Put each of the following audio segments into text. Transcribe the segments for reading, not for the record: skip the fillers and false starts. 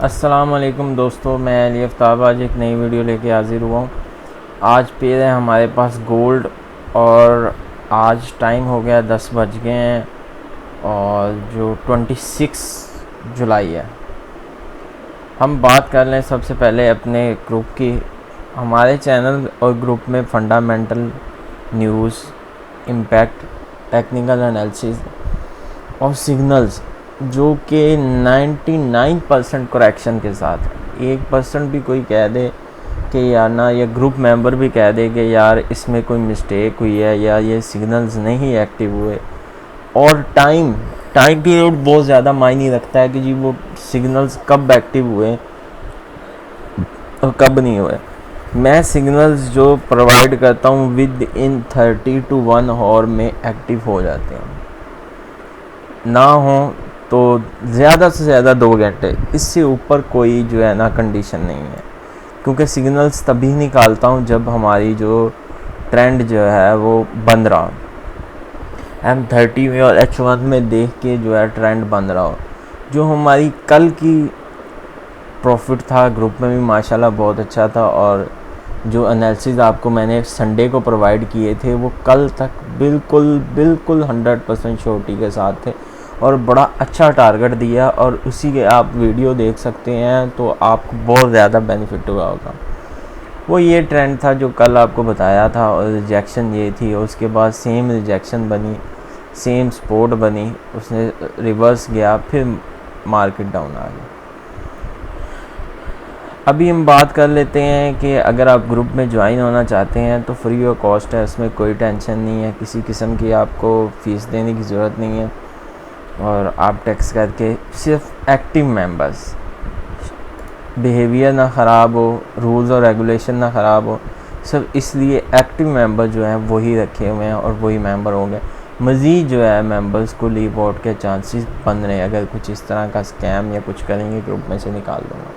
अस्सलाम वालेकुम दोस्तों, मैं अली आफ्ताब आज एक नई वीडियो लेके हाज़िर हुआ हूँ। आज पेड़ है हमारे पास गोल्ड और आज टाइम हो गया 10 बज गए हैं और जो 26 जुलाई है। हम बात कर लें सबसे पहले अपने ग्रुप की। हमारे चैनल और ग्रुप में fundamental news, impact, technical analysis और सिग्नल्स जो कि 99% करेक्शन के साथ है। 1% भी कोई कह दे कि यार ना, या ग्रुप मेंबर भी कह दे कि यार इसमें कोई मिस्टेक हुई है या ये सिग्नल्स नहीं एक्टिव हुए, और टाइम पीरियड बहुत ज़्यादा मायने रखता है कि जी वो सिग्नल्स कब एक्टिव हुए और कब नहीं हुए। मैं सिग्नल्स जो प्रोवाइड करता हूँ विद इन 30 to 1 आवर में एक्टिव हो जाते हैं, ना हो तो ज़्यादा से ज़्यादा 2 घंटे, इससे ऊपर कोई जो है ना कंडीशन नहीं है। क्योंकि सिग्नल्स तभी निकालता हूँ जब हमारी जो ट्रेंड जो है वो बन रहा हो, M30 में और H1 में देख के जो है ट्रेंड बन रहा हो। जो हमारी कल की प्रॉफिट था ग्रुप में भी माशाल्लाह बहुत अच्छा था, और जो एनालिसिस आपको मैंने संडे को प्रोवाइड किए थे वो कल तक बिल्कुल 100% श्योरिटी के साथ थे और बड़ा अच्छा टारगेट दिया, और उसी के आप वीडियो देख सकते हैं तो आपको बहुत ज़्यादा बेनिफिट हुआ होगा। वो ये ट्रेंड था जो कल आपको बताया था, और रिजेक्शन ये थी, और उसके बाद सेम रिजेक्शन बनी, सेम सपोर्ट बनी, उसने रिवर्स गया, फिर मार्केट डाउन आ गया। अभी हम बात कर लेते हैं कि अगर आप ग्रुप में ज्वाइन होना चाहते हैं तो फ्री ऑफ कॉस्ट है, उसमें कोई टेंशन नहीं है, किसी किस्म की आपको फ़ीस देने की ज़रूरत नहीं है, और आप टेक्स्ट करके सिर्फ एक्टिव मेंबर्स, बिहेवियर ना ख़राब हो, रूल्स और रेगुलेशन ना ख़राब हो, सिर्फ इसलिए एक्टिव मेंबर जो हैं वही रखे हुए हैं और वही मेंबर होंगे। मज़ीद जो है मेंबर्स को लीव आउट के चांसेस बन रहे हैं, अगर कुछ इस तरह का स्कैम या कुछ करेंगे ग्रुप में से निकाल दूँगा।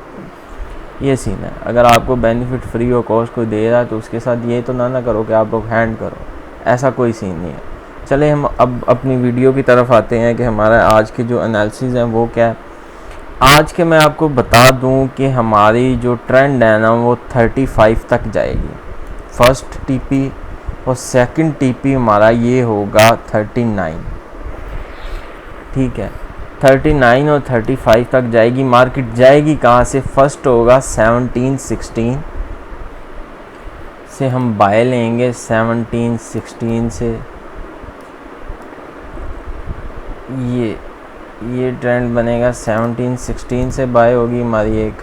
ये सीन है। अगर आपको बेनिफिट फ्री और कॉस्ट कोई दे रहा है तो उसके साथ ये तो ना करो कि आप लोग हैंड करो, ऐसा कोई सीन नहीं है। चले हम अब अपनी वीडियो की तरफ आते हैं कि हमारा आज के जो एनालिसिस हैं वो क्या है। आज के मैं आपको बता दूं कि हमारी जो ट्रेंड है ना वो 35 तक जाएगी, फर्स्ट टीपी, और सेकंड टीपी हमारा ये होगा 39, ठीक है। 39 और 35 तक जाएगी। मार्केट जाएगी कहाँ से? फर्स्ट होगा 17-16 से, हम बाय लेंगे 17-16 से। ये ट्रेंड बनेगा 17-16 से बाय होगी हमारी एक,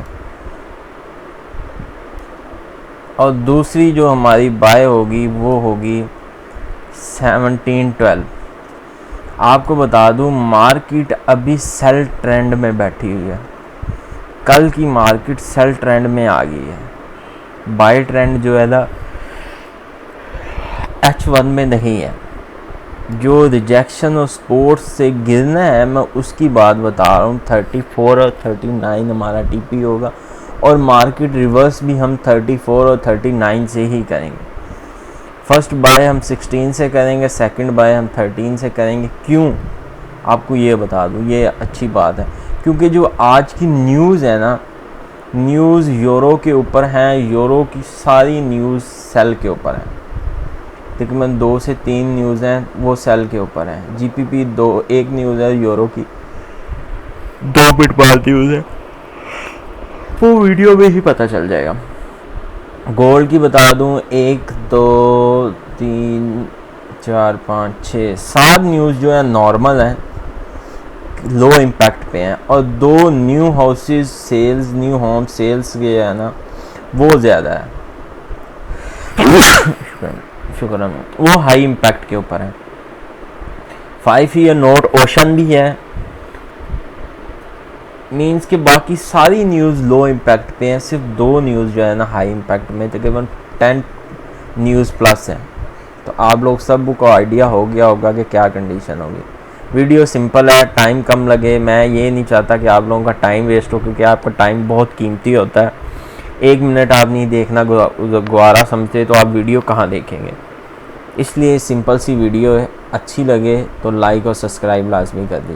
और दूसरी जो हमारी बाय होगी वो होगी 17-12। आपको बता दूं मार्केट अभी सेल ट्रेंड में बैठी हुई है, कल की मार्केट सेल ट्रेंड में आ गई है। बाय ट्रेंड जो है ना H1 में नहीं है। जो रिजेक्शन और सपोर्ट से गिरना है मैं उसकी बात बता रहा हूँ। 34 और 39 हमारा टीपी होगा, और मार्केट रिवर्स भी हम 34 और 39 से ही करेंगे। फर्स्ट बाय हम 16 से करेंगे, सेकंड बाय हम 13 से करेंगे। क्यों? आपको ये बता दूँ, ये अच्छी बात है, क्योंकि जो आज की न्यूज़ है ना, न्यूज़ यूरो के ऊपर है, यूरो की सारी न्यूज़ सेल के ऊपर है। तकरीबन 2 से 3 न्यूज़ हैं वो सेल के ऊपर है। GPP एक न्यूज़ है यूरो की, 2 मिनट बाद न्यूज़ है, वो वीडियो में ही पता चल जाएगा। गोल्ड की बता दूं, 1 2 3 4 5 6 7 न्यूज़ जो है नॉर्मल है, लो इम्पैक्ट पे हैं, और 2 new houses sales, new home sales के है ना वो ज़्यादा है। शुक्र है, वो हाई इम्पैक्ट के ऊपर है। 5 ईयर नोट ओशन भी है, मीन्स के बाकी सारी न्यूज़ लो इम्पैक्ट पे हैं, सिर्फ 2 न्यूज़ जो है ना हाई इम्पैक्ट में, तकरीबन 10 न्यूज़ प्लस है। तो आप लोग सब को आइडिया हो गया होगा कि क्या कंडीशन होगी। वीडियो सिंपल है, टाइम कम लगे, मैं ये नहीं चाहता कि आप लोगों का टाइम वेस्ट हो, क्योंकि आपका टाइम बहुत कीमती होता है। 1 मिनट आप नहीं देखना गवारा समझते तो आप वीडियो कहाँ देखेंगे। इसलिए सिंपल सी वीडियो है, अच्छी लगे तो लाइक और सब्सक्राइब लाजमी कर दीजिए।